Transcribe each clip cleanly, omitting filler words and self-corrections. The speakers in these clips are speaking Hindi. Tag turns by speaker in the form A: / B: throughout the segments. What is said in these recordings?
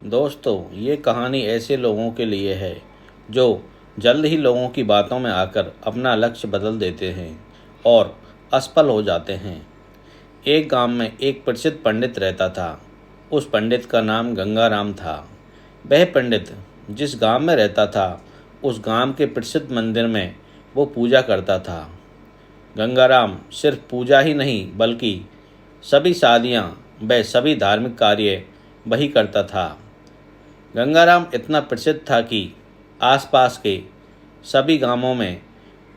A: दोस्तों, ये कहानी ऐसे लोगों के लिए है जो जल्द ही लोगों की बातों में आकर अपना लक्ष्य बदल देते हैं और असफल हो जाते हैं। एक गांव में एक प्रसिद्ध पंडित रहता था। उस पंडित का नाम गंगाराम था। वह पंडित जिस गांव में रहता था, उस गांव के प्रसिद्ध मंदिर में वो पूजा करता था। गंगाराम सिर्फ पूजा ही नहीं बल्कि सभी शादियाँ व सभी धार्मिक कार्य वही करता था। गंगाराम इतना प्रसिद्ध था कि आसपास के सभी गांवों में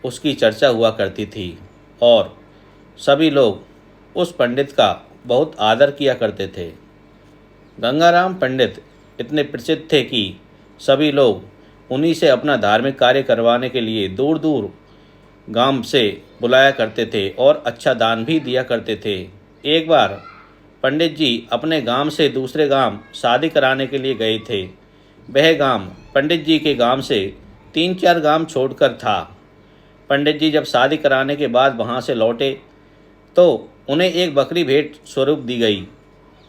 A: उसकी चर्चा हुआ करती थी और सभी लोग उस पंडित का बहुत आदर किया करते थे। गंगाराम पंडित इतने प्रसिद्ध थे कि सभी लोग उन्हीं से अपना धार्मिक कार्य करवाने के लिए दूर दूर गांव से बुलाया करते थे और अच्छा दान भी दिया करते थे। एक बार पंडित जी अपने गांव से दूसरे गांव शादी कराने के लिए गए थे। वह गांव पंडित जी के गांव से 3-4 गांव छोड़कर था। पंडित जी जब शादी कराने के बाद वहां से लौटे तो उन्हें एक बकरी भेंट स्वरूप दी गई।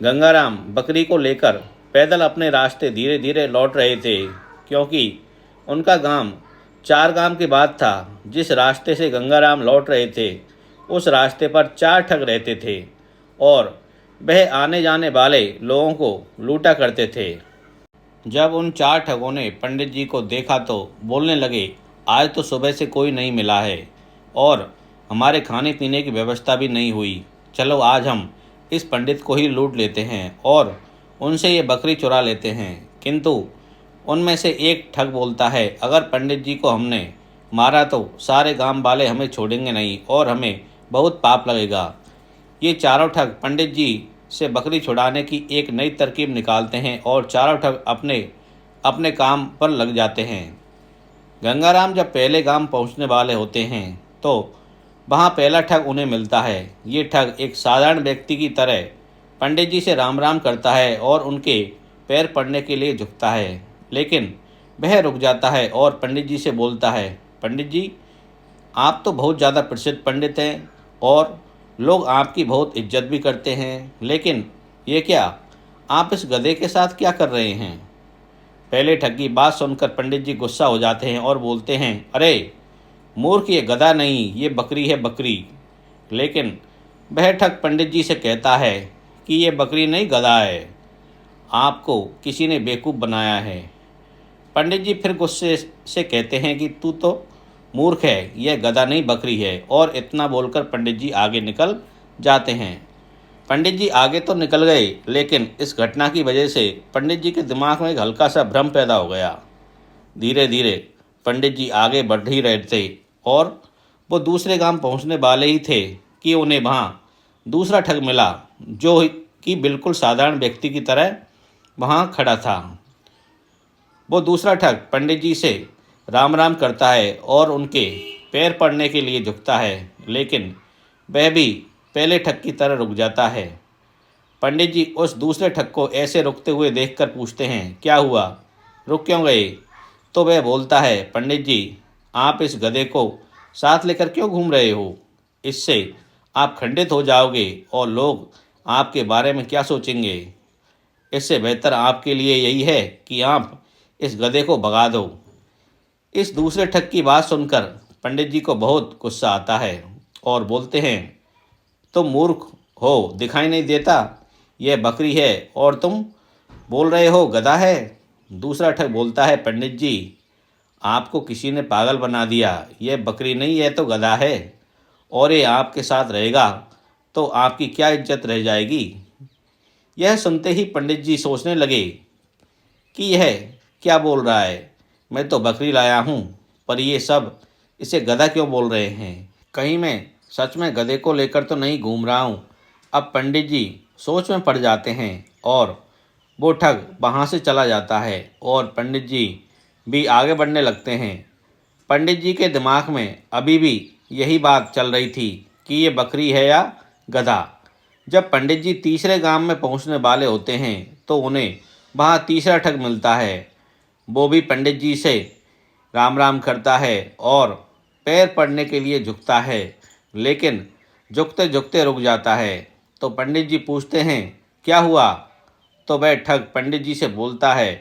A: गंगाराम बकरी को लेकर पैदल अपने रास्ते धीरे धीरे लौट रहे थे, क्योंकि उनका गांव 4 गांव के बाद था। जिस रास्ते से गंगाराम लौट रहे थे उस रास्ते पर 4 ठग रहते थे और वह आने जाने वाले लोगों को लूटा करते थे। जब उन 4 ठगों ने पंडित जी को देखा तो बोलने लगे, आज तो सुबह से कोई नहीं मिला है और हमारे खाने पीने की व्यवस्था भी नहीं हुई। चलो आज हम इस पंडित को ही लूट लेते हैं और उनसे ये बकरी चुरा लेते हैं। किंतु उनमें से एक ठग बोलता है, अगर पंडित जी को हमने मारा तो सारे गांव वाले हमें छोड़ेंगे नहीं और हमें बहुत पाप लगेगा। ये चारों ठग पंडित जी से बकरी छुड़ाने की एक नई तरकीब निकालते हैं और चारों ठग अपने अपने काम पर लग जाते हैं। गंगाराम जब पहले गांव पहुंचने वाले होते हैं तो वहां पहला ठग उन्हें मिलता है। ये ठग एक साधारण व्यक्ति की तरह पंडित जी से राम राम करता है और उनके पैर पड़ने के लिए झुकता है, लेकिन वह रुक जाता है और पंडित जी से बोलता है, पंडित जी, आप तो बहुत ज़्यादा प्रसिद्ध पंडित हैं और लोग आपकी बहुत इज्जत भी करते हैं, लेकिन ये क्या, आप इस गधे के साथ क्या कर रहे हैं? पहले ठग की बात सुनकर पंडित जी गुस्सा हो जाते हैं और बोलते हैं, अरे मूर्ख, ये गधा नहीं, ये बकरी है, बकरी। लेकिन वह ठग पंडित जी से कहता है कि ये बकरी नहीं, गधा है। आपको किसी ने बेवकूफ़ बनाया है। पंडित जी फिर गुस्से से कहते हैं कि तू तो मूर्ख है, यह गधा नहीं बकरी है, और इतना बोलकर पंडित जी आगे निकल जाते हैं। पंडित जी आगे तो निकल गए, लेकिन इस घटना की वजह से पंडित जी के दिमाग में एक हल्का सा भ्रम पैदा हो गया। धीरे धीरे पंडित जी आगे बढ़ ही रहे थे और वो दूसरे गांव पहुंचने वाले ही थे कि उन्हें वहां दूसरा ठग मिला, जो कि बिल्कुल साधारण व्यक्ति की तरह वहां खड़ा था। वो दूसरा ठग पंडित जी से राम राम करता है और उनके पैर पड़ने के लिए झुकता है, लेकिन वह भी पहले ठग की तरह रुक जाता है। पंडित जी उस दूसरे ठग को ऐसे रुकते हुए देखकर पूछते हैं, क्या हुआ, रुक क्यों गए? तो वह बोलता है, पंडित जी, आप इस गधे को साथ लेकर क्यों घूम रहे हो? इससे आप खंडित हो जाओगे और लोग आपके बारे में क्या सोचेंगे? इससे बेहतर आपके लिए यही है कि आप इस गधे को भगा दो। इस दूसरे ठग की बात सुनकर पंडित जी को बहुत गुस्सा आता है और बोलते हैं, तुम मूर्ख हो, दिखाई नहीं देता यह बकरी है और तुम बोल रहे हो गधा है? दूसरा ठग बोलता है, पंडित जी, आपको किसी ने पागल बना दिया, यह बकरी नहीं है तो गधा है, और ये आपके साथ रहेगा तो आपकी क्या इज्जत रह जाएगी? यह सुनते ही पंडित जी सोचने लगे कि यह क्या बोल रहा है, मैं तो बकरी लाया हूँ, पर ये सब इसे गधा क्यों बोल रहे हैं? कहीं मैं सच में गधे को लेकर तो नहीं घूम रहा हूँ। अब पंडित जी सोच में पड़ जाते हैं और वो ठग वहाँ से चला जाता है और पंडित जी भी आगे बढ़ने लगते हैं। पंडित जी के दिमाग में अभी भी यही बात चल रही थी कि ये बकरी है या गधा। जब पंडित जी तीसरे गांव में पहुंचने वाले होते हैं तो उन्हें वहाँ तीसरा ठग मिलता है। वो भी पंडित जी से राम राम करता है और पैर पड़ने के लिए झुकता है, लेकिन झुकते झुकते रुक जाता है। तो पंडित जी पूछते हैं, क्या हुआ, तो वह ठग पंडित जी से बोलता है,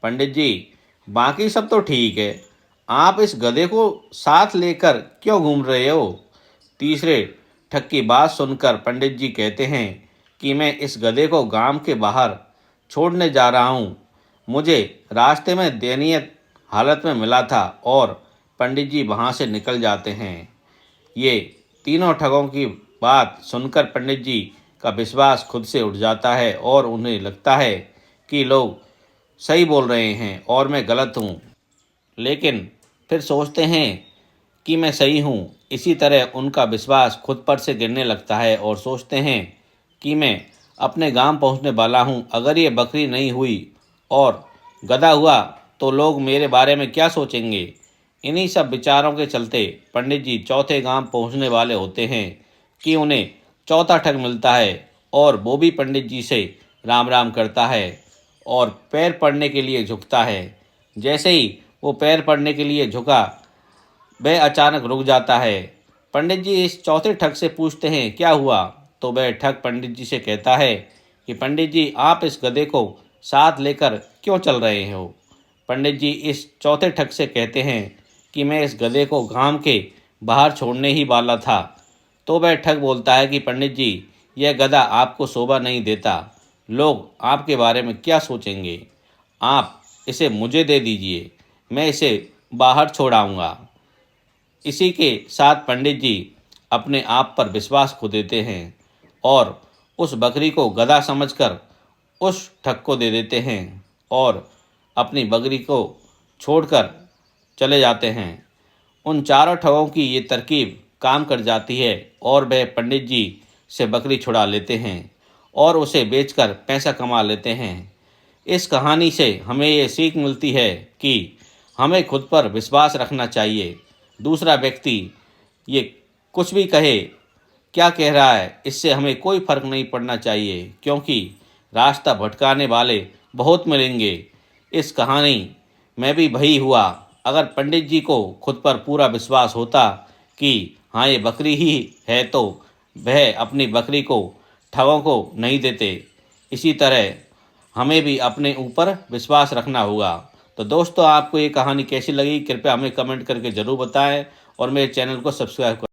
A: पंडित जी, बाकी सब तो ठीक है, आप इस गधे को साथ लेकर क्यों घूम रहे हो? तीसरे ठग की बात सुनकर पंडित जी कहते हैं कि मैं इस गधे को गांव के बाहर छोड़ने जा रहा हूँ। मुझे रास्ते में दयनीय हालत में मिला था और पंडित जी वहाँ से निकल जाते हैं। ये तीनों ठगों की बात सुनकर पंडित जी का विश्वास खुद से उठ जाता है और उन्हें लगता है कि लोग सही बोल रहे हैं और मैं गलत हूँ। लेकिन फिर सोचते हैं कि मैं सही हूँ। इसी तरह उनका विश्वास खुद पर से गिरने लगता है और सोचते हैं कि मैं अपने गांव पहुँचने वाला हूँ। अगर ये बकरी नहीं हुई और गधा हुआ तो लोग मेरे बारे में क्या सोचेंगे? इन्हीं सब विचारों के चलते पंडित जी चौथे गांव पहुँचने वाले होते हैं कि उन्हें चौथा ठग मिलता है और वो भी पंडित जी से राम राम करता है और पैर पड़ने के लिए झुकता है। जैसे ही वो पैर पड़ने के लिए झुका, वह अचानक रुक जाता है। पंडित जी इस चौथे ठग से पूछते हैं, क्या हुआ? तो वह ठग पंडित जी से कहता है कि पंडित जी, आप इस गधे को साथ लेकर क्यों चल रहे हो? पंडित जी इस चौथे ठग से कहते हैं कि मैं इस गधे को गांव के बाहर छोड़ने ही वाला था। तो वह ठग बोलता है कि पंडित जी, यह गधा आपको शोभा नहीं देता, लोग आपके बारे में क्या सोचेंगे? आप इसे मुझे दे दीजिए, मैं इसे बाहर छोड़ाऊँगा। इसी के साथ पंडित जी अपने आप पर विश्वास खो देते हैं और उस बकरी को गधा समझकर उस ठग को दे देते हैं और अपनी बकरी को छोड़कर चले जाते हैं। उन चारों ठगों की ये तरकीब काम कर जाती है और वह पंडित जी से बकरी छुड़ा लेते हैं और उसे बेचकर पैसा कमा लेते हैं। इस कहानी से हमें ये सीख मिलती है कि हमें खुद पर विश्वास रखना चाहिए। दूसरा व्यक्ति ये कुछ भी कहे, क्या कह रहा है, इससे हमें कोई फर्क नहीं पड़ना चाहिए, क्योंकि रास्ता भटकाने वाले बहुत मिलेंगे। इस कहानी में भी वही हुआ। अगर पंडित जी को खुद पर पूरा विश्वास होता कि हाँ ये बकरी ही है, तो वह अपनी बकरी को ठगों को नहीं देते। इसी तरह हमें भी अपने ऊपर विश्वास रखना होगा। तो दोस्तों, आपको ये कहानी कैसी लगी कृपया हमें कमेंट करके ज़रूर बताएं और मेरे चैनल को सब्सक्राइब करें।